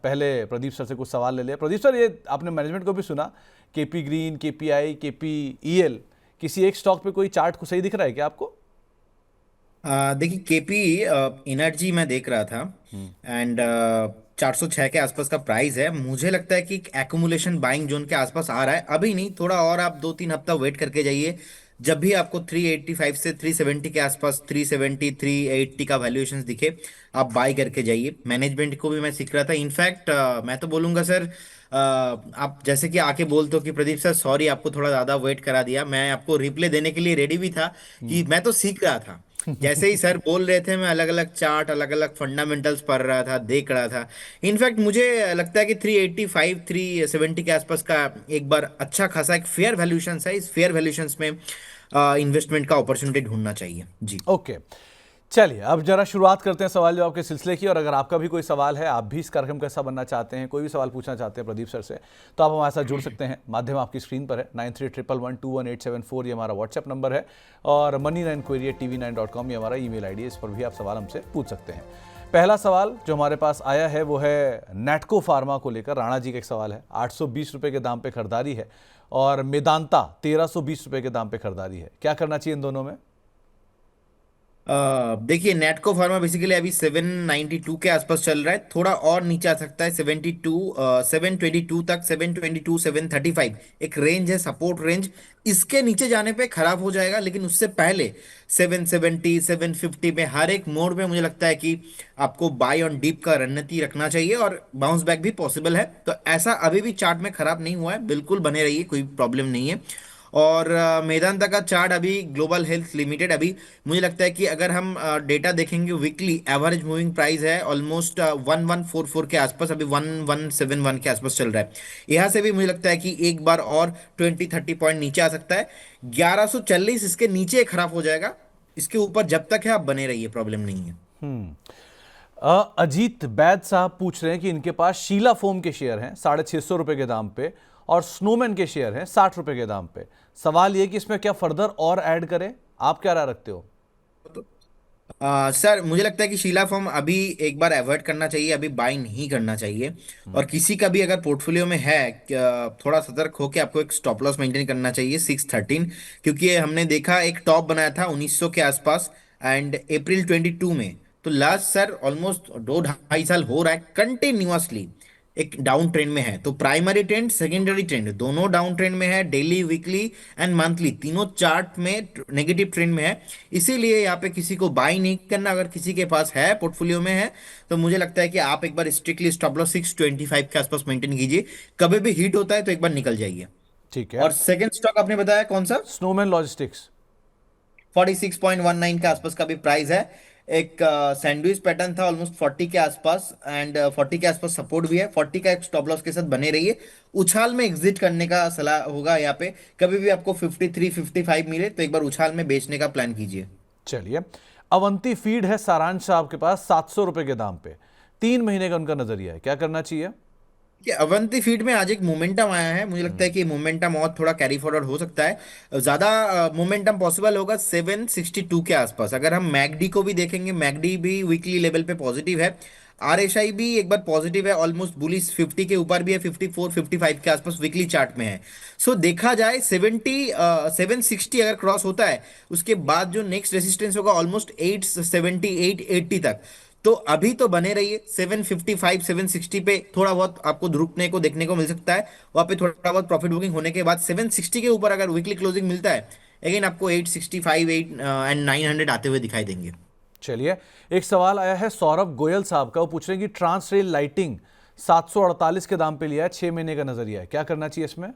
पहले प्रदीप सर से कुछ सवाल ले लिया। प्रदीप सर, ये आपने मैनेजमेंट को भी सुना, केपी ग्रीन, केपीआई, केपीईएल, किसी एक स्टॉक पे कोई चार्ट को सही दिख रहा है क्या आपको? देखिए केपी एनर्जी मैं देख रहा था एंड 406 के आसपास का प्राइस है। मुझे लगता है कि एक्यूमुलेशन बाइंग जोन के आसपास आ रहा है, अभी नहीं, थोड़ा और आप 2-3 हफ्ता वेट करके जाइए। जब भी आपको 385 से 370 के आसपास, 370 380 का वैल्यूएशन दिखे, आप बाई करके जाइए। मैनेजमेंट को भी मैं सीख रहा था। इनफैक्ट मैं तो बोलूंगा सर, आप जैसे कि आके बोलते हो कि प्रदीप सर सॉरी आपको थोड़ा ज़्यादा वेट करा दिया, मैं आपको रिप्ले देने के लिए रेडी भी था कि मैं तो सीख रहा था। जैसे ही सर बोल रहे थे मैं अलग अलग चार्ट, अलग अलग फंडामेंटल्स पढ़ रहा था, देख रहा था। इनफैक्ट मुझे लगता है कि 385 370 के आसपास का एक बार अच्छा खासा एक फेयर वैल्यूशन है। इस फेयर वैल्यूशंस में इन्वेस्टमेंट का अपॉर्चुनिटी ढूंढना चाहिए जी। ओके, चलिए अब जरा शुरुआत करते हैं सवाल जवाब के सिलसिले की। और अगर आपका भी कोई सवाल है, आप भी इस कार्यक्रम का हिस्सा बनना चाहते हैं, कोई भी सवाल पूछना चाहते हैं प्रदीप सर से, तो आप हमारे साथ जुड़ सकते हैं। माध्यम आपकी स्क्रीन पर है, 9311121874 ये हमारा व्हाट्सएप नंबर है, और money9query@tv9.com ये हमारा ईमेल आईडी है। इस पर भी आप सवाल हमसे पूछ सकते हैं। पहला सवाल जो हमारे पास आया है वो है नैटको फार्मा को लेकर। राणा जी का एक सवाल है। 820 रुपये के दाम पे खरीदारी है, और मेदांता 1320 रुपये के दाम पे खरीदारी है। क्या करना चाहिए इन दोनों में? देखिए नेटको फार्मा बेसिकली अभी 792 के आसपास चल रहा है, थोड़ा और नीचे आ सकता है 72, 722 तक, 722 735 एक रेंज है, सपोर्ट रेंज। इसके नीचे जाने पे खराब हो जाएगा, लेकिन उससे पहले 770 750 में हर एक मोड में मुझे लगता है कि आपको बाय ऑन डीप का रणनीति रखना चाहिए, और बाउंस बैक भी पॉसिबल है। तो ऐसा अभी भी चार्ट में खराब नहीं हुआ है, बिल्कुल बने रहिए, कोई प्रॉब्लम नहीं है। और मेदांता का चार्ट अभी ग्लोबल हेल्थ लिमिटेड, अभी मुझे लगता है कि अगर हम डेटा देखेंगे वीकली, एवरेज मूविंग प्राइस है ऑलमोस्ट 1144 के आसपास, अभी 1171 के आसपास चल रहा है। यहाँ से भी मुझे लगता है कि एक बार और 20-30 पॉइंट नीचे आ सकता है। 1140 इसके नीचे खराब हो जाएगा। इसके ऊपर जब तक है आप बने रहिए, प्रॉब्लम नहीं है। अजीत बैद साहब पूछ रहे हैं कि इनके पास शीला फोम के शेयर हैं 650 रुपए के दाम पे, और स्नोमैन के शेयर हैं 60 रुपए के दाम पे। सवाल ये कि इसमें क्या फर्दर और ऐड करें? आप क्या राय रखते हो? सर मुझे लगता है कि शीला फॉर्म अभी एक बार अवॉइड करना चाहिए, अभी बाय नहीं करना चाहिए। और किसी का भी अगर पोर्टफोलियो में है, थोड़ा सतर्क होकर आपको एक स्टॉप लॉस मेंटेन करना चाहिए 613, क्योंकि ये हमने देखा एक टॉप बनाया था 1900 के आसपास एंड अप्रैल 22 में। तो लास्ट सर ऑलमोस्ट 2-2.5 साल हो रहा है कंटिन्यूअसली एक डाउन ट्रेंड में है। तो प्राइमरी ट्रेंड, सेकेंडरी ट्रेंड दोनों डाउन ट्रेंड में है, डेली, वीकली एंड मंथली तीनों चार्ट में नेगेटिव ट्रेंड में है। इसीलिए यहाँ पे किसी को बाई नहीं करना। अगर किसी के पास है, पोर्टफोलियो में है, तो मुझे लगता है कि आप एक बार स्ट्रिक्टली स्टॉप लॉस 625 के आसपास मेंटेन कीजिए। कभी भी हिट होता है तो एक बार निकल जाइए। ठीक है। और सेकंड स्टॉक आपने बताया कौन सा? Snowman logistics. 46.19 के आसपास का भी प्राइस है। एक सैंडविच पैटर्न था ऑलमोस्ट 40 के आसपास, एंड 40 के आसपास सपोर्ट भी है। 40 का एक स्टॉप लॉस के साथ बने रहिए। उछाल में एग्जिट करने का सलाह होगा यहाँ पे। कभी भी आपको 53 55 मिले तो एक बार उछाल में बेचने का प्लान कीजिए। चलिए, अवंती फीड है सारांश साहब के पास 700 रुपए के दाम पे। 3 महीने का उनका नजरिया है, क्या करना चाहिए? कि अवंती फीड में आज एक मोमेंटम आया है, मुझे लगता है कि मोमेंटम और थोड़ा कैरी फॉरवर्ड हो सकता है। ज्यादा मोमेंटम पॉसिबल होगा 762 के आसपास। अगर हम मैकडी को भी देखेंगे, मैकडी भी वीकली लेवल पे पॉजिटिव है। आरएसआई भी एक बार पॉजिटिव है, ऑलमोस्ट बुलिश 50 के ऊपर भी है, 54 55 के आसपास वीकली चार्ट में है। सो देखा जाए 760 अगर क्रॉस होता है, उसके बाद जो नेक्स्ट रेसिस्टेंस होगा ऑलमोस्ट 870 880 तक। तो अभी तो बने रहिए 755 760 पे, थोड़ा बहुत आपको रुकने को देखने को मिल सकता है। वहां पे थोड़ा बहुत प्रॉफिट बुकिंग होने के बाद 760 के ऊपर अगर वीकली क्लोजिंग मिलता है, अगेन आपको 865 8 एंड 900 आते हुए दिखाई देंगे। चलिए, एक सवाल आया है सौरभ गोयल साहब का। वो पूछ रहे हैं कि ट्रांस रेल लाइटिंग 748 के दाम पे लिया है, 6 महीने का नजरिया है, क्या करना चाहिए इसमें?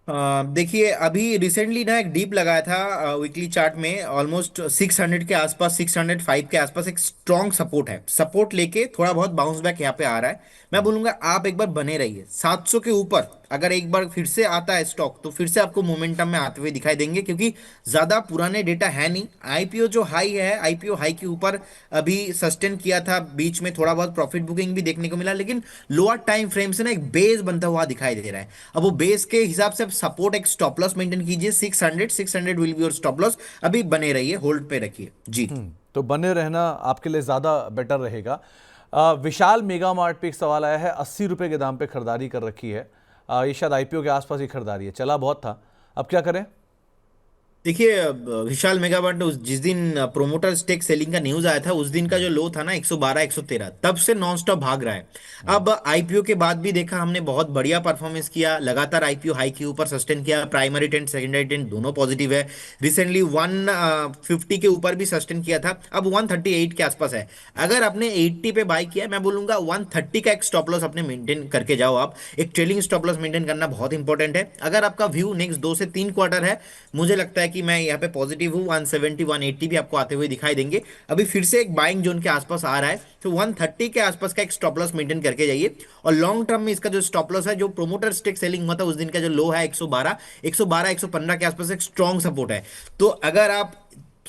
देखिए अभी रिसेंटली ना एक डीप लगाया था वीकली चार्ट में, ऑलमोस्ट 600 के आसपास, 605 के आसपास एक स्ट्रॉन्ग सपोर्ट है। सपोर्ट लेके थोड़ा बहुत बाउंस बैक यहाँ पे आ रहा है। मैं बोलूंगा आप एक बार बने रहिए 700 के ऊपर। अगर एक बार फिर से आता है स्टॉक तो फिर से आपको मोमेंटम में आते हुए दिखाई देंगे, क्योंकि ज्यादा पुराने डेटा है नहीं। आईपीओ जो हाई है, आईपीओ हाई के ऊपर अभी सस्टेन किया था, बीच में थोड़ा बहुत प्रॉफिट बुकिंग भी देखने को मिला, लेकिन लोअर टाइम फ्रेम से ना एक बेस बनता हुआ दिखाई दे रहा है। अब वो बेस के हिसाब से सपोर्ट एक स्टॉप लॉस मेंटेन कीजिए, 600 will be your stop loss. अभी बने रहिए, होल्ड पे रखिए जी। तो बने रहना आपके लिए ज़्यादा बेटर रहेगा। विशाल मेगा मार्ट पे एक सवाल आया है, 80 रुपये के दाम पे खरीदारी कर रखी है। ये शायद आईपीओ के आसपास ही खरीदारी है, चला बहुत था, अब क्या करें? देखिए, विशाल मेगावाट उस जिस दिन प्रोमोटर स्टेक सेलिंग का न्यूज आया था, उस दिन का जो लो था ना 112 113, तब से नॉन स्टॉप भाग रहा है। अब आईपीओ के बाद भी देखा हमने, बहुत बढ़िया परफॉर्मेंस किया, लगातार आईपीओ हाई के ऊपर सस्टेन किया, प्राइमरी टेंट सेकेंडरी टेंट दोनों पॉजिटिव है। रिसेंटली 150 के ऊपर भी सस्टेन किया था, अब 138 के आसपास है। अगर आपने 80 पे बाय किया, मैं बोलूंगा 130 का एक स्टॉप लॉस अपने मेंटेन करके जाओ। आप एक ट्रेलिंग स्टॉप लॉस मेंटेन करना बहुत इंपॉर्टेंट है। अगर आपका व्यू नेक्स्ट 2 से 3 क्वार्टर है, मुझे लगता है कि मैं यहाँ पे पॉजिटिव हूँ, 170 180 भी आपको आते हुए दिखाई देंगे। अभी फिर से एक बाइंग जोन के आसपास आ रहा है, तो 130 के आसपास का एक स्टॉप लॉस मेंटेन करके जाइए। और लॉन्ग टर्म में इसका जो स्टॉप लॉस है, जो प्रोमोटर स्टेक सेलिंग हुआ था उस दिन का जो लो है 112 115 के आसपास एक स्ट्रॉन्ग सपोर्ट है। तो अगर आप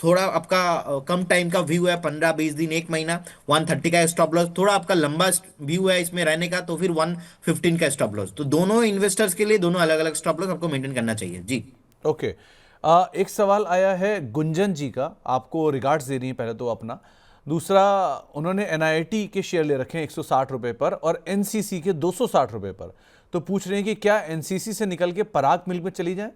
थोड़ा आपका कम टाइम का व्यू है, 15 20 दिन, एक महीना, 130 का स्टॉप लॉस, थोड़ा आपका लंबा व्यू है इसमें रहने का, तो फिर 115 का स्टॉप लॉस। तो दोनों इन्वेस्टर्स के लिए दोनों अलग अलग स्टॉप लॉस आपको मेंटेन करना चाहिए जी। ओके। एक सवाल आया है गुंजन जी का, आपको रिगार्ड्स दे रही है पहले तो अपना। दूसरा, उन्होंने एनआईटी के शेयर ले रखे हैं 160 रुपये पर और एनसीसी के 260 रुपये पर। तो पूछ रहे हैं कि क्या एनसीसी से निकल के पराग मिल्क में चली जाए?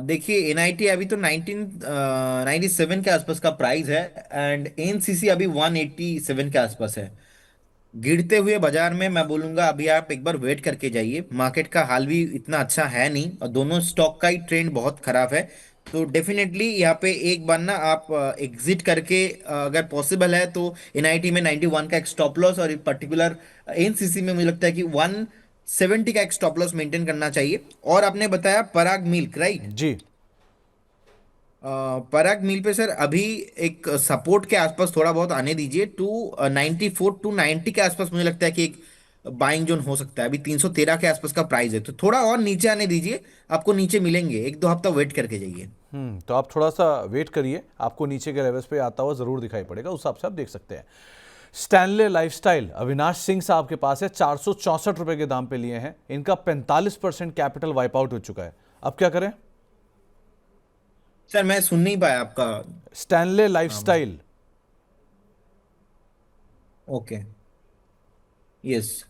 देखिए, एनआईटी अभी तो 97 के आसपास का प्राइस है, एंड एनसीसी अभी 187 के आसपास है। गिरते हुए बाजार में मैं बोलूंगा अभी आप एक बार वेट करके जाइए। मार्केट का हाल भी इतना अच्छा है नहीं, और दोनों स्टॉक का ही ट्रेंड बहुत खराब है। तो डेफिनेटली यहाँ पे एक बार ना आप एग्जिट करके, अगर पॉसिबल है तो एनआईटी में 91 का एक स्टॉप लॉस, और पर्टिकुलर एनसीसी में मुझे लगता है कि 170 का एक स्टॉप लॉस मेंटेन करना चाहिए। और आपने बताया पराग मिल्क, राइट? जी। पराग मिल पे सर अभी एक सपोर्ट के आसपास थोड़ा बहुत आने दीजिए, टू 94 टू 90 के आसपास मुझे लगता है कि एक बाइंग जोन हो सकता है। अभी 313 के आसपास का प्राइस है, तो थोड़ा और नीचे आने दीजिए, आपको नीचे मिलेंगे, 1 2 हफ्ता वेट करके जाइए। तो आप थोड़ा सा वेट करिए, आपको नीचे के लेवल्स पे आता हुआ ज़रूर दिखाई पड़ेगा, उस हिसाब से आप देख सकते हैं। स्टैनले लाइफस्टाइल, अविनाश सिंह साहब के पास है, 464 रुपये के दाम पे लिए हैं। इनका 45% कैपिटल वाइप आउट हो चुका है, अब क्या करें? सर मैं सुन नहीं पाया आपका स्टैनले नाम। लाइफस्टाइल। Okay, yes.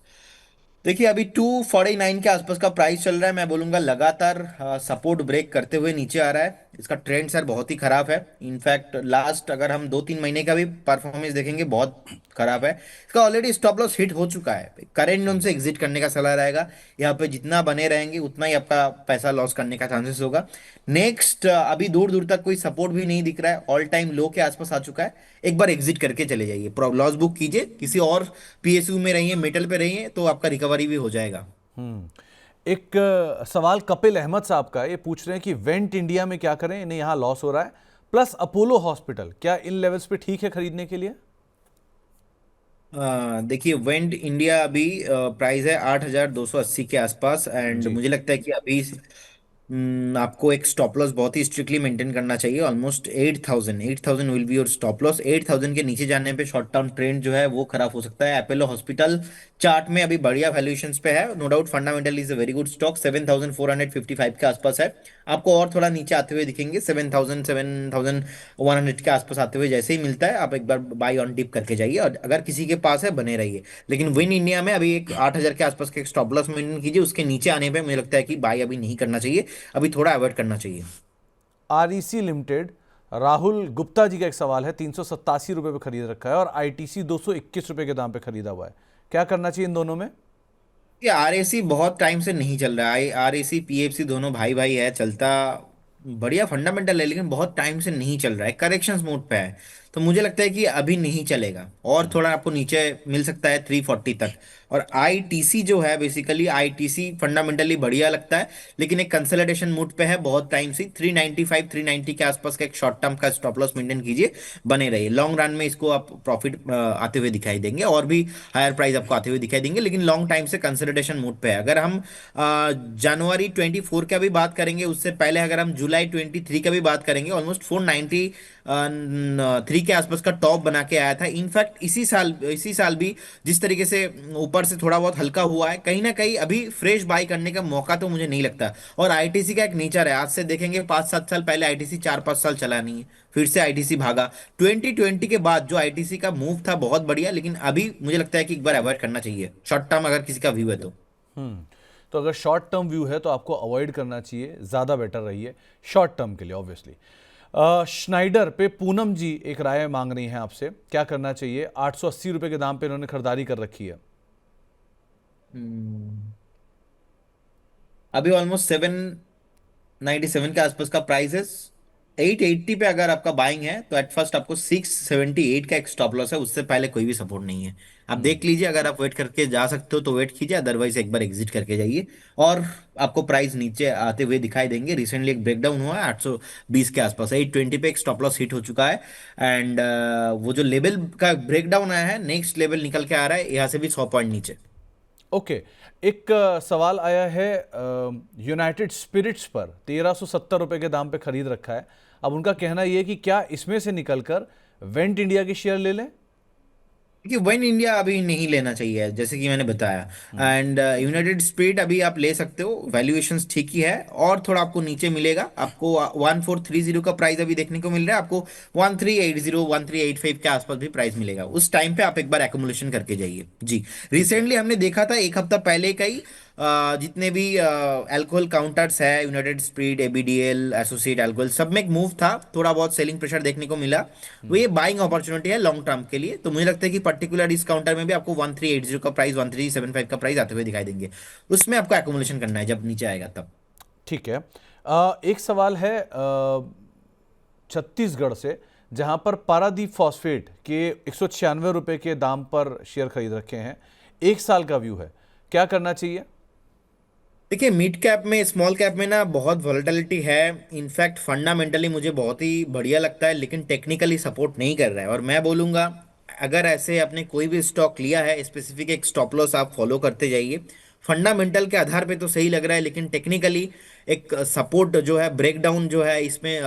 देखिए, अभी 249 के आसपास का प्राइस चल रहा है। मैं बोलूंगा लगातार सपोर्ट ब्रेक करते हुए नीचे आ रहा है। इसका ट्रेंड सर बहुत ही खराब है। इनफैक्ट लास्ट अगर हम 2 3 महीने का भी परफॉर्मेंस देखेंगे, बहुत खराब है। इसका ऑलरेडी स्टॉप लॉस हिट हो चुका है। करेंट जोन से एग्जिट करने का सलाह रहेगा। यहाँ पे जितना बने रहेंगे उतना ही आपका पैसा लॉस करने का चांसेस होगा। नेक्स्ट, अभी दूर दूर तक कोई सपोर्ट भी नहीं दिख रहा है, ऑल टाइम लो के आसपास आ चुका है। एक बार एग्जिट करके चले जाइए, लॉस बुक कीजिए, किसी और पीएसयू में रहिए, मेटल पे रहिए, तो आपका रिकवरी भी हो जाएगा। एक सवाल कपिल अहमद साहब का, ये पूछ रहे हैं कि वेंट इंडिया में क्या करें, इन्हें यहाँ लॉस हो रहा है, प्लस अपोलो हॉस्पिटल, क्या इन लेवल्स पे ठीक है खरीदने के लिए? देखिए, वेंट इंडिया अभी प्राइस है 8,280 के आसपास, एंड जी। मुझे लगता है कि अभी आपको एक स्टॉप लॉस बहुत ही स्ट्रिक्टली मेंटेन करना चाहिए। Almost 8,000 will be your stop loss. 8,000 के नीचे जाने पे शॉर्ट टर्म ट्रेंड जो है वो खराब हो सकता है। अपोलो हॉस्पिटल चार्ट में अभी बढ़िया वैल्यूएशंस पे है, no doubt, fundamental is a very good stock. 7,455 के आसपास है। आपको और थोड़ा नीचे आते हुए दिखेंगे, 7,100 के आसपास आते हुए जैसे ही मिलता है, आप एक बार बाई ऑन डिप करके जाइए, और अगर किसी के पास है बने रहिए। लेकिन विन इंडिया में अभी एक 8,000 के आसपास के स्टॉप लॉस मेंटेन कीजिए। उसके नीचे आने पे मुझे लगता है कि बाई अभी नहीं करना चाहिए, अभी थोड़ा अवॉइड करना चाहिए। आरईसी लिमिटेड, राहुल गुप्ता जी का एक सवाल है, 387 रुपये पे खरीद रखा है और आईटीसी 221 रुपये के दाम पे खरीदा हुआ है, क्या करना चाहिए इन दोनों में? ये आरएसी बहुत टाइम से नहीं चल रहा है। आरएसी पीएफसी दोनों भाई भाई है, चलता बढ़िया फंडामेंटल है, लेकिन बहुत टाइम से नहीं चल रहा है, करेक्शंस मोड पे है। तो मुझे लगता है कि अभी नहीं चलेगा, और थोड़ा आपको नीचे मिल सकता है 340 तक। और आईटीसी जो है, बेसिकली आईटीसी फंडामेंटली बढ़िया लगता है, लेकिन एक कंसोलिडेशन मूड पे है बहुत टाइम से। 395 390 के आसपास का एक शॉर्ट टर्म का स्टॉप लॉस मेंटेन कीजिए, बने रहिए। लॉन्ग रन में इसको आप प्रॉफिट आते हुए दिखाई देंगे, और भी हायर प्राइस आपको आते हुए दिखाई देंगे, लेकिन लॉन्ग टाइम से कंसोलिडेशन मूड पे है। अगर हम जनवरी 24 का भी बात करेंगे, उससे पहले अगर हम जुलाई 23 का भी बात करेंगे, ऑलमोस्ट 493 के आसपास का टॉप बना के आया था। इनफैक्ट इसी साल भी जिस तरीके से ऊपर से थोड़ा बहुत हल्का हुआ है, कहीं ना कहीं अभी फ्रेश बाई करने का मौका तो मुझे नहीं लगता। और आईटीसी का एक नेचर है, आज से देखेंगे 5-7 साल पहले आईटीसी 4-5 साल चला नहीं है, फिर से आईटीसी भागा। 2020 के बाद जो आईटीसी का मूव था बहुत बढ़िया, लेकिन अभी मुझे लगता है कि एक बार अवॉइड करना चाहिए शॉर्ट टर्म, अगर किसी का व्यू है तो। हम्म। तो अगर शॉर्ट टर्म व्यू है तो आपको अवॉइड करना चाहिए, ज़्यादा बेटर रहिए शॉर्ट टर्म के लिए ऑब्वियसली। श्नाइडर पे पूनम जी एक राय मांग रही हैं आपसे, क्या करना चाहिए? 880 रुपये के दाम पे इन्होंने खरीदारी कर रखी है। हम्म, अभी ऑलमोस्ट 797 के आसपास का प्राइस है। 880 पे अगर आपका बाइंग है तो एट फर्स्ट आपको 678 का एक स्टॉप लॉस है, उससे पहले कोई भी सपोर्ट नहीं है। आप देख लीजिए, अगर आप वेट करके जा सकते हो तो वेट कीजिए, अदरवाइज एक बार एग्जिट करके जाइए। और आपको प्राइस नीचे आते हुए दिखाई देंगे। रिसेंटली एक ब्रेकडाउन हुआ है 820 के आसपास, 820 पे एक स्टॉप लॉस हिट हो चुका है। एंड वो जो लेवल का ब्रेकडाउन आया है, नेक्स्ट लेवल निकल के आ रहा है यहाँ से भी 100 पॉइंट नीचे। ओके। एक सवाल आया है, यूनाइटेड स्पिरिट्स पर 1370 रुपये के दाम पे खरीद रखा है। अब उनका कहना यह है कि क्या इसमें से निकलकर वेंट इंडिया के शेयर ले लें? देखिए, वन इंडिया अभी नहीं लेना चाहिए, जैसे कि मैंने बताया। एंड यूनाइटेड स्पिरिट अभी आप ले सकते हो, वैल्यूएशंस ठीक ही है, और थोड़ा आपको नीचे मिलेगा। आपको 1430 का प्राइस अभी देखने को मिल रहा है, आपको 1380 1385 के आसपास भी प्राइस मिलेगा। उस टाइम पे आप एक बार एक्युमुलेशन करके जाइए जी। ठीक है। रिसेंटली हमने देखा था एक हफ्ता पहले का ही, जितने भी अल्कोहल काउंटर्स है, यूनाइटेड स्पिरिट, एबीडीएल, एसोसिएट अल्कोहल, सब में एक मूव था, थोड़ा बहुत सेलिंग प्रेशर देखने को मिला। वो ये बाइंग अपॉर्चुनिटी है लॉन्ग टर्म के लिए। तो मुझे लगता है कि पर्टिकुलर इस काउंटर में भी आपको 1380 का प्राइस, 1375 का प्राइस आते हुए दिखाई देंगे। उसमें आपको एकोमोलेशन करना है जब नीचे आएगा तब। ठीक है। एक सवाल है छत्तीसगढ़ से, जहां पर पारादीप फॉस्फेट के 196 रुपये के दाम पर शेयर खरीद रखे हैं। 1 साल का व्यू है, क्या करना चाहिए? देखिए, मिड कैप में, स्मॉल कैप में ना बहुत वॉलेटिलिटी है। इनफैक्ट फंडामेंटली मुझे बहुत ही बढ़िया लगता है, लेकिन टेक्निकली सपोर्ट नहीं कर रहा है। और मैं बोलूंगा, अगर ऐसे आपने कोई भी स्टॉक लिया है, स्पेसिफिक एक स्टॉप लॉस आप फॉलो करते जाइए। फंडामेंटल के आधार पे तो सही लग रहा है, लेकिन टेक्निकली एक सपोर्ट जो है, ब्रेकडाउन जो है इसमें,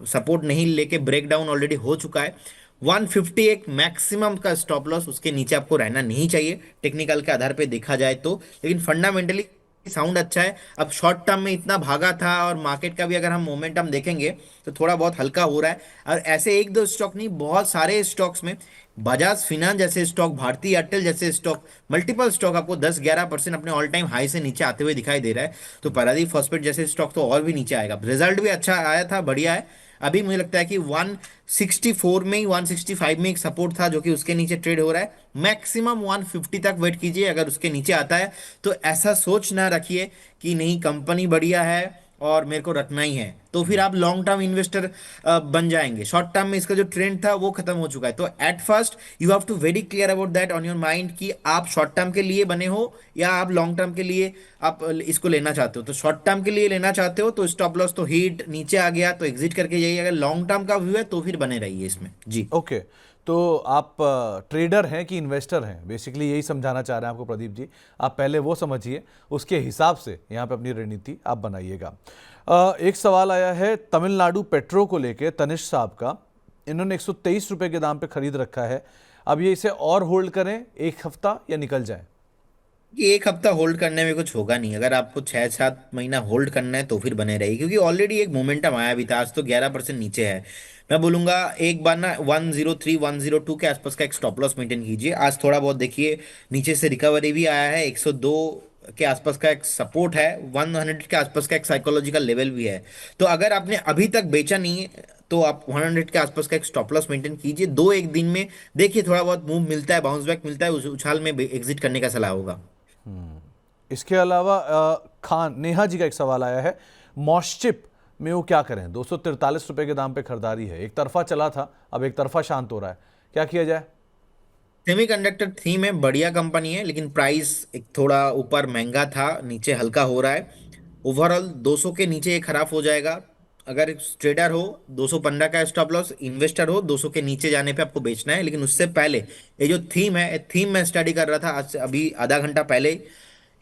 सपोर्ट नहीं लेके ब्रेकडाउन ऑलरेडी हो चुका है। 150 एक मैक्सिमम का स्टॉप लॉस, उसके नीचे आपको रहना नहीं चाहिए टेक्निकल के आधार पे देखा जाए तो। लेकिन फंडामेंटली साउंड अच्छा है। अब शॉर्ट टर्म में इतना भागा था, और मार्केट का भी अगर हम मोमेंटम देखेंगे तो थोड़ा बहुत हल्का हो रहा है। और ऐसे एक दो स्टॉक नहीं, बहुत सारे स्टॉक्स में, बजाज फिनांस जैसे स्टॉक, भारतीय एयरटेल जैसे स्टॉक, मल्टीपल स्टॉक आपको 10-11% अपने ऑल टाइम हाई से नीचे आते हुए दिखाई दे रहा है। तो पारादीप फॉस्फेट जैसे स्टॉक तो और भी नीचे आएगा। रिजल्ट भी अच्छा आया था, बढ़िया है। अभी मुझे लगता है कि 164 में ही, 165 में एक सपोर्ट था जो कि उसके नीचे ट्रेड हो रहा है। मैक्सिमम 150 तक वेट कीजिए, अगर उसके नीचे आता है तो ऐसा सोच ना रखिए कि नहीं कंपनी बढ़िया है और मेरे को रखना ही है, तो फिर आप लॉन्ग टर्म इन्वेस्टर बन जाएंगे। शॉर्ट टर्म में इसका जो ट्रेंड था वो खत्म हो चुका है। तो at first you have to very clear about that on your mind कि आप शॉर्ट टर्म के लिए बने हो या आप लॉन्ग टर्म के लिए आप इसको लेना चाहते हो। तो शॉर्ट टर्म के लिए लेना चाहते हो तो स्टॉप लॉस तो हिट नीचे आ गया तो एग्जिट करके जाइए। अगर लॉन्ग टर्म का व्यू है तो फिर बने रहिए इसमें जी। ओके। तो आप ट्रेडर हैं कि इन्वेस्टर हैं, बेसिकली यही समझाना चाह रहे हैं आपको प्रदीप जी। आप पहले वो समझिए, उसके हिसाब से यहाँ पे अपनी रणनीति आप बनाइएगा। एक सवाल आया है तमिलनाडु पेट्रो को लेके तनिष्क साहब का। इन्होंने 123 रुपये के दाम पे खरीद रखा है। अब ये इसे और होल्ड करें 1 हफ्ता या निकल जाए? कि एक हफ्ता होल्ड करने में कुछ होगा नहीं। अगर आपको 6-7 महीना होल्ड करना है तो फिर बने रहिए, क्योंकि ऑलरेडी एक मोमेंटम आया भी था, आज तो 11% नीचे है। मैं बोलूंगा एक बार ना 103 102 के आसपास का एक स्टॉप लॉस मेंटेन कीजिए। आज थोड़ा बहुत देखिए नीचे से रिकवरी भी आया है, 102 के आसपास का एक सपोर्ट है, 100 के आसपास का एक साइकोलॉजिकल लेवल भी है। तो अगर आपने अभी तक बेचा नहीं है तो आप 100 के आसपास का एक स्टॉप लॉस मेंटेन कीजिए। 2-1 दिन में देखिए थोड़ा बहुत मूव मिलता है, बाउंस बैक मिलता है, उस उछाल में एग्जिट करने का सलाह होगा। इसके अलावा खान नेहा जी का एक सवाल आया है, मॉस्चिप में वो क्या करें? 243 रुपए के दाम पे खरीदारी है, एक तरफा चला था, अब एक तरफा शांत हो रहा है, क्या किया जाए? सेमीकंडक्टर थीम है, बढ़िया कंपनी है, लेकिन प्राइस एक थोड़ा ऊपर महंगा था, नीचे हल्का हो रहा है। ओवरऑल 200 के नीचे ये खराब हो जाएगा। अगर ट्रेडर हो 215 का स्टॉप लॉस, इन्वेस्टर हो 200 के नीचे जाने पे आपको बेचना है। लेकिन उससे पहले ये जो थीम है, थीम मैं स्टडी कर रहा था आज से अभी आधा घंटा पहले।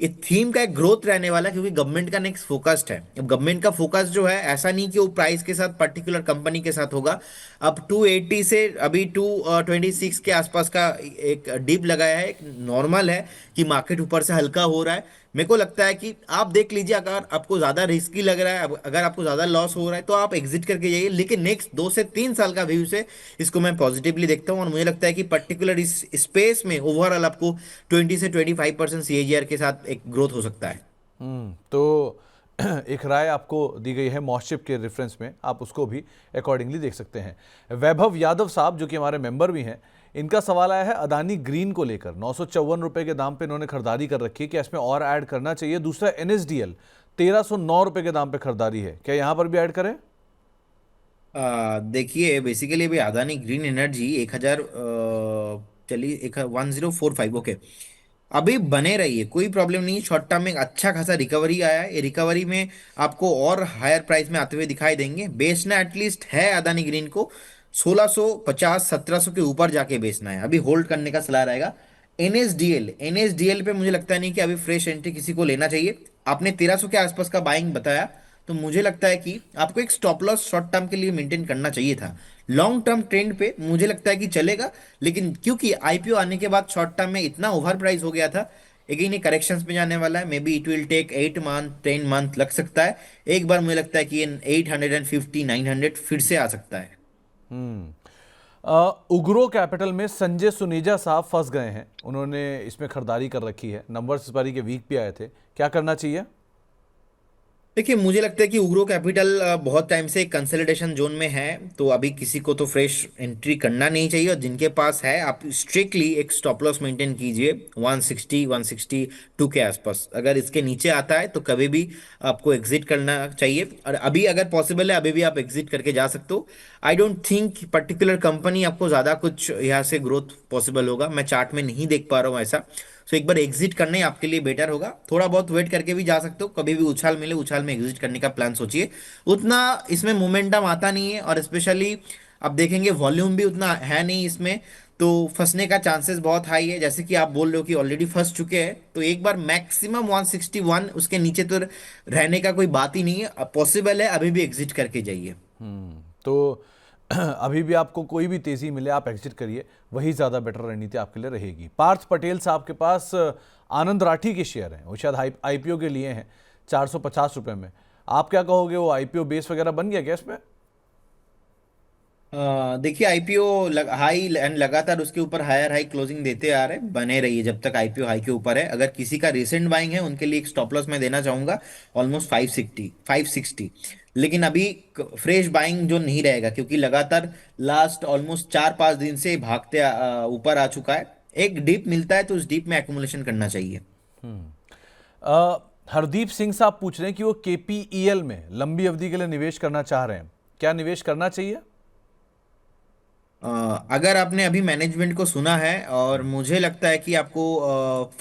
ये थीम का एक ग्रोथ रहने वाला है, क्योंकि गवर्नमेंट का नेक्स्ट फोकस्ड है। अब गवर्नमेंट का फोकस जो है, ऐसा नहीं कि वो प्राइस के साथ पर्टिकुलर कंपनी के साथ होगा। अब 280 से अभी 226 के आसपास का एक डिप लगाया है, एक नॉर्मल है कि मार्केट ऊपर से हल्का हो रहा है। मेरे को लगता है कि आप देख लीजिए, अगर आपको ज्यादा रिस्की लग रहा है, अगर आपको ज्यादा लॉस हो रहा है, तो आप एग्जिट करके जाइए। लेकिन नेक्स्ट 2 से 3 साल का व्यू से इसको मैं पॉजिटिवली देखता हूँ, और मुझे लगता है कि पर्टिकुलर इस स्पेस में ओवरऑल आपको 20 से 25% CAGR के साथ एक ग्रोथ हो सकता है। तो एक राय आपको दी गई है मॉस्चिप के रेफरेंस में, आप उसको भी अकॉर्डिंगली देख सकते हैं। वैभव यादव साहब जो कि हमारे मेंबर भी हैं, इनका सवाल आया है अदानी ग्रीन को लेकर। 954 रुपए के दाम पे इन्होंने खरीदारी कर रखी है, क्या इसमें और ऐड करना चाहिए? दूसरा NSDL 1309 रुपए के दाम पे खरीदारी है, क्या यहां पर भी ऐड करें? देखिए, बेसिकली अभी अदानी ग्रीन एनर्जी 1000, चलिए, एक 1045, ओके। अभी बने रहिए, कोई प्रॉब्लम नहीं। शॉर्ट टर्म में अच्छा खासा रिकवरी आया है, ये रिकवरी में आपको और हायर प्राइस में आते हुए दिखाई देंगे। बेचना एटलीस्ट है अदानी ग्रीन को 1650 1700 के ऊपर जाके बेचना है, अभी होल्ड करने का सलाह रहेगा। एनएसडीएल पे मुझे लगता नहीं कि अभी फ्रेश एंट्री किसी को लेना चाहिए। आपने 1300 के आसपास का बाइंग बताया, तो मुझे लगता है कि आपको एक स्टॉप लॉस शॉर्ट टर्म के लिए मेंटेन करना चाहिए था। लॉन्ग टर्म ट्रेंड पे मुझे लगता है कि चलेगा, लेकिन क्योंकि आईपीओ आने के बाद शॉर्ट टर्म में इतना ओवर प्राइस हो गया था, अगेन ये करेक्शंस में जाने वाला है। Maybe it will take 8 month 10 month लग सकता है। एक बार मुझे लगता है कि ये 850 900 फिर से आ सकता है। उग्रो कैपिटल में संजय सुनेजा साहब फंस गए हैं, उन्होंने इसमें खरीदारी कर रखी है, नंबर्स इस बारी के वीक भी आए थे, क्या करना चाहिए? देखिए, मुझे लगता है कि उग्रो कैपिटल बहुत टाइम से कंसोलिडेशन जोन में है, तो अभी किसी को तो फ्रेश एंट्री करना नहीं चाहिए। और जिनके पास है, आप स्ट्रिक्टली एक स्टॉप लॉस मेंटेन कीजिए 160 162 के आसपास। अगर इसके नीचे आता है तो कभी भी आपको एग्जिट करना चाहिए, और अभी अगर पॉसिबल है अभी भी आप एग्जिट करके जा सकते हो। I don't think particular company आपको ज़्यादा कुछ यहाँ से ग्रोथ पॉसिबल होगा, मैं चार्ट में नहीं देख पा रहा हूँ ऐसा। सो एक बार एग्जिट करना ही आपके लिए बेटर होगा। थोड़ा बहुत वेट करके भी जा सकते हो, कभी भी उछाल मिले उछाल में एग्जिट करने का प्लान सोचिए। उतना इसमें मोमेंटम आता नहीं है, और स्पेशली आप देखेंगे वॉल्यूम भी उतना है नहीं इसमें, तो फंसने का चांसेस बहुत हाई है। जैसे कि आप बोल रहे हो कि ऑलरेडी फंस चुके हैं, तो एक बार मैक्सिमम 161 उसके नीचे तो रहने का कोई बात ही नहीं है। पॉसिबल है अभी भी एग्जिट करके जाइए। तो अभी भी आपको कोई भी तेजी मिले आप एग्जिट करिए, वही ज़्यादा बेटर रणनीति आपके लिए रहेगी। पार्थ पटेल साहब के पास आनंद राठी के शेयर हैं, वो शायद आईपीओ के लिए हैं 450 रुपये में। आप क्या कहोगे, वो आईपीओ बेस वगैरह बन गया क्या इसमें? देखिए, आईपीओ हाई एंड लगातार उसके ऊपर हायर हाई क्लोजिंग देते आ रहे हैं, बने रहिए जब तक आईपीओ हाई के ऊपर है। अगर किसी का रिसेंट बाइंग है उनके लिए एक स्टॉप लॉस मैं देना चाहूंगा ऑलमोस्ट 560 560। लेकिन अभी फ्रेश बाइंग जो नहीं रहेगा, क्योंकि लगातार लास्ट ऑलमोस्ट 4 5 दिन से भागते ऊपर आ चुका है। एक डीप मिलता है तो उस डीप में एक्यूमुलेशन करना चाहिए। हरदीप सिंह साहब पूछ रहे हैं कि वो केपीईएल में लंबी अवधि के लिए निवेश करना चाह रहे हैं, क्या निवेश करना चाहिए? अगर आपने अभी मैनेजमेंट को सुना है, और मुझे लगता है कि आपको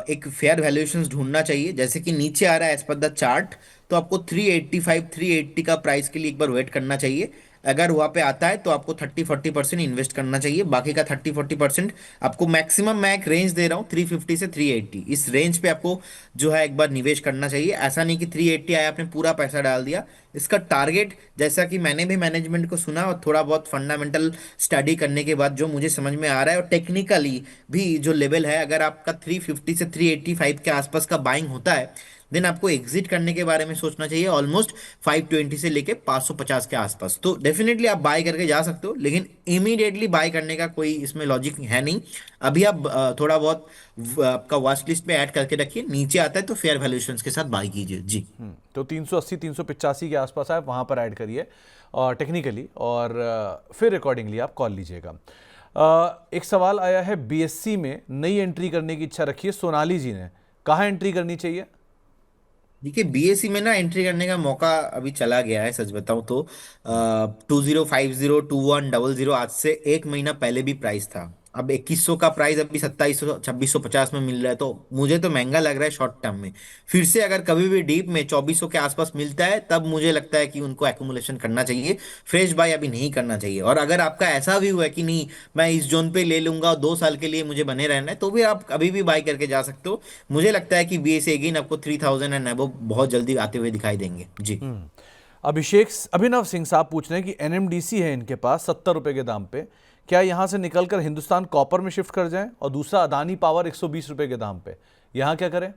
एक फेयर वैल्यूएशंस ढूंढना चाहिए। जैसे कि नीचे आ रहा है एज पर द चार्ट, तो आपको 385 380 का प्राइस के लिए एक बार वेट करना चाहिए। अगर वहाँ पे आता है तो आपको 30 40% इन्वेस्ट करना चाहिए, बाकी का 30 40% आपको मैक्सिमम, मैं एक रेंज दे रहा हूँ 350 से 380, इस रेंज पे आपको जो है एक बार निवेश करना चाहिए। ऐसा नहीं कि 380 आया आपने पूरा पैसा डाल दिया। इसका टारगेट, जैसा कि मैंने भी मैनेजमेंट को सुना और थोड़ा बहुत फंडामेंटल स्टडी करने के बाद जो मुझे समझ में आ रहा है, और टेक्निकली भी जो लेवल है, अगर आपका 350 से 385 के आसपास का बाइंग होता है, देन आपको एग्जिट करने के बारे में सोचना चाहिए ऑलमोस्ट 520 से लेके 550 के आसपास। तो डेफिनेटली आप बाय करके जा सकते हो, लेकिन इमीडिएटली बाय करने का कोई इसमें लॉजिक है नहीं। अभी आप थोड़ा बहुत आपका वॉच लिस्ट पे ऐड करके रखिए, नीचे आता है तो फेयर वैल्यूएशंस के साथ बाय कीजिए जी। तो 380 385 के आसपास आप वहाँ पर ऐड करिए और टेक्निकली, और फिर अकॉर्डिंगली आप कॉल लीजिएगा। एक सवाल आया है, बीएससी में नई एंट्री करने की इच्छा रखी है सोनाली जी ने, कहाँ एंट्री करनी चाहिए? देखिए बीएसई में ना एंट्री करने का मौका अभी चला गया है, सच बताऊं तो 2050 2100 आज से एक महीना पहले भी प्राइस था। अब 2100 का प्राइस अभी 2700 2650 में मिल रहा है, तो मुझे तो महंगा लग रहा है शॉर्ट टर्म में। फिर से अगर कभी भी डीप में 2400 के आसपास मिलता है तब मुझे लगता है कि उनको एक्यूमुलेशन करना चाहिए। फ्रेश बाय अभी नहीं करना चाहिए। और अगर आपका ऐसा व्यू है कि नहीं मैं इस जोन पे ले लूंगा और 2 साल के लिए मुझे बने रहना है, तो भी आप अभी भी बाय करके जा सकते हो। मुझे लगता है कि बीएसए अगेन आपको 3000 एंड अबव बहुत जल्दी आते हुए दिखाई देंगे जी। अभिषेक अभिनव सिंह साहब पूछ रहे हैं कि एनएमडीसी है इनके पास 70 रुपए के दाम पे, क्या यहां से निकलकर हिंदुस्तान कॉपर में शिफ्ट कर जाएं? और दूसरा अदानी पावर 120 रुपए के दाम पे, यहां क्या करें?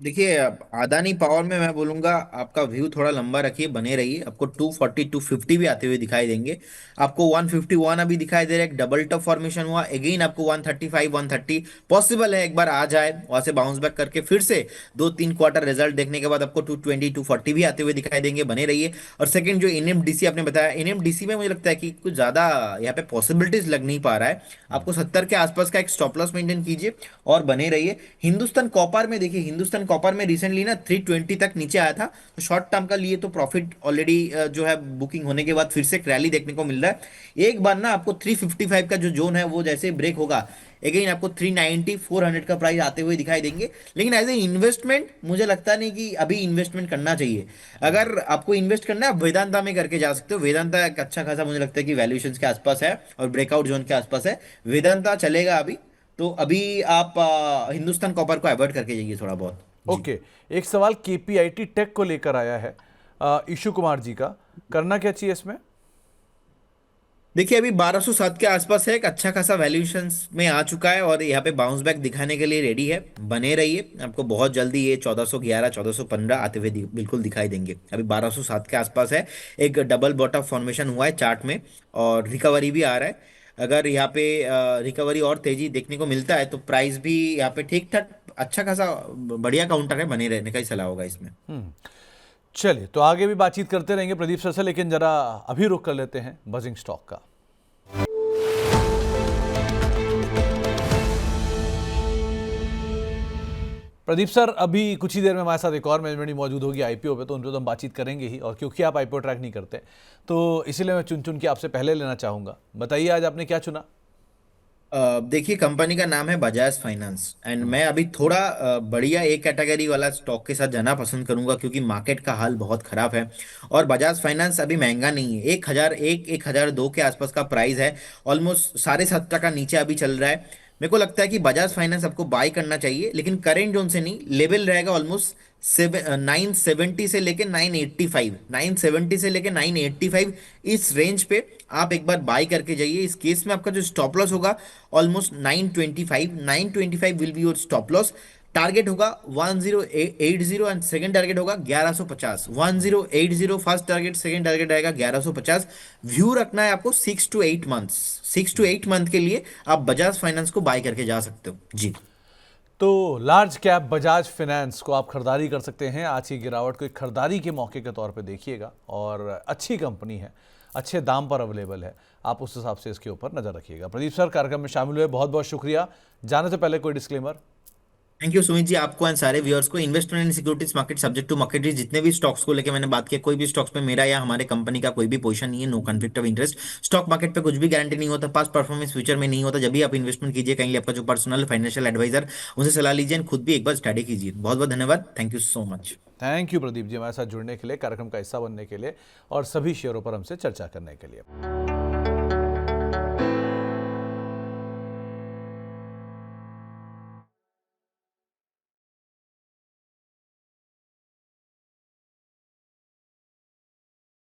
देखिए अब अदानी पावर में मैं बोलूंगा आपका व्यू थोड़ा लंबा रखिए, बने रहिए। आपको 240 250 भी आते हुए दिखाई देंगे। आपको 151 अभी दिखाई दे रहा है, एक डबल टॉप फॉर्मेशन हुआ। अगेन आपको 135 130 पॉसिबल है एक बार आ जाए, वहां से बाउंस बैक करके फिर से 2 3 क्वार्टर रिजल्ट देखने के बाद आपको 220 240 भी आते हुए दिखाई देंगे, बने रहिए। और सेकंड जो एनएमडीसी आपने बताया, एनएमडीसी में मुझे लगता है कि कुछ ज्यादा यहाँ पे पॉसिबिलिटीज लग नहीं पा रहा है। आपको 70 के आसपास का एक स्टॉप लॉस मेंटेन कीजिए और बने रहिए। हिंदुस्तान कॉपर में देखिए, हिंदुस्तान कॉपर में रिसेंटली ना 320 तक नीचे आया था, तो शॉर्ट टर्म का लिए तो प्रॉफिट ऑलरेडी जो है बुकिंग होने के बाद फिर से एक रैली देखने को मिल रहा है। एक बार ना आपको 355 का जो जोन है वो जैसे ब्रेक होगा, अगेन आपको 390 400 का प्राइस आते हुए दिखाई देंगे। लेकिन एज ए इन्वेस्टमेंट मुझे लगता नहीं कि अभी इन्वेस्टमेंट करना चाहिए। अगर आपको इन्वेस्ट करना है आप वेदांता में करके जा सकते हो। वेदांता एक अच्छा खासा मुझे लगता है कि वैल्यूएशंस के आसपास है और ब्रेकआउट जोन के आसपास है। वेदांता चलेगा अभी। तो अभी आप हिंदुस्तान कॉपर को अवॉइड करके जाइए थोड़ा बहुत जी। ओके, एक सवाल केपीआईटी टेक को लेकर आया है ईशु कुमार जी का, करना क्या चाहिए इसमें? देखिए अभी 1207 के आसपास है, एक अच्छा खासा वैल्यूएशंस में आ चुका है और यहाँ पे बाउंस बैक दिखाने के लिए रेडी है, बने रहिए। आपको बहुत जल्दी ये 1411 1415 आते हुए बिल्कुल दिखाई देंगे। अभी 1207 के आसपास है, एक डबल बॉटम फॉर्मेशन हुआ है चार्ट में और रिकवरी भी आ रहा है। अगर यहाँ पे रिकवरी और तेजी देखने को मिलता है तो प्राइस भी यहाँ पे ठीक ठाक अच्छा खासा बढ़िया काउंटर है, बने रहने का ही सलाह होगा इसमें। चलिए, तो आगे भी बातचीत करते रहेंगे प्रदीप सर से, लेकिन जरा अभी रुक कर लेते हैं बजिंग स्टॉक का। प्रदीप सर, अभी कुछ ही देर में हमारे साथ एक और मैनेजमेंट ही मौजूद होगी आईपीओ पे, तो उन पर तो हम बातचीत करेंगे ही। और क्योंकि आप आईपीओ ट्रैक नहीं करते, तो इसीलिए मैं चुन चुन के आपसे पहले लेना चाहूँगा। बताइए आज आपने क्या चुना? देखिए कंपनी का नाम है बजाज फाइनेंस एंड मैं अभी थोड़ा बढ़िया एक कैटेगरी वाला स्टॉक के साथ जाना पसंद करूंगा क्योंकि मार्केट का हाल बहुत खराब है। और बजाज फाइनेंस अभी महंगा नहीं है, 1002 के आसपास का प्राइस है। ऑलमोस्ट 7.5 टका नीचे अभी चल रहा है। मेरे को लगता है कि बजाज फाइनेंस आपको बाय करना चाहिए, लेकिन करेंट जोन से नहीं, लेवल रहेगा ऑलमोस्ट 970 से लेके 985, 970 से लेके 985, इस रेंज पे आप एक बार बाय करके जाइए। इस केस में आपका जो स्टॉप लॉस होगा almost 925, 925 will be your stop loss. Target होगा 1080 एंड सेकंड टारगेट होगा 1150। 1080 फर्स्ट टारगेट, सेकंड टारगेट रहेगा 1150। व्यू रखना है आपको 6 to 8 मंथ्स, 6 to 8 मंथ के लिए आप बजाज फाइनेंस को बाय करके जा सकते हो जी। तो लार्ज कैप बजाज फाइनेंस को आप खरीदारी कर सकते हैं। आज की गिरावट को एक खरीदारी के मौके के तौर पे देखिएगा, और अच्छी कंपनी है, अच्छे दाम पर अवेलेबल है, आप उस हिसाब से इसके ऊपर नज़र रखिएगा। प्रदीप सर, कार्यक्रम में शामिल हुए, बहुत बहुत शुक्रिया। जाने से पहले कोई disclaimer? Thank you Sumit ji, आपको एंड सारे व्यूअर्स को। Investment in securities market subject to market risk. जितने भी स्टॉक्स को लेके मैंने बात किया, कोई भी स्टॉक्स पे मेरा या हमारे कंपनी का कोई भी पोजीशन नहीं है, no conflict of interest. Stock market पे कुछ भी गारंटी नहीं होता, पास्ट परफॉर्मेंस फ्यूचर में नहीं होता। जब भी आप इन्वेस्टमेंट कीजिए, कहीं आपका जो पर्सनल फाइनेंशियल एडवाइजर, उनसे सलाह लीजिए and खुद भी एक बार स्टडी कीजिए। बहुत बहुत धन्यवाद, thank you so much. Thank you Pradeep ji, हमारे साथ जुड़ने के लिए, कार्यक्रम का हिस्सा बनने के लिए और सभी शेयरों पर हमसे चर्चा करने के लिए।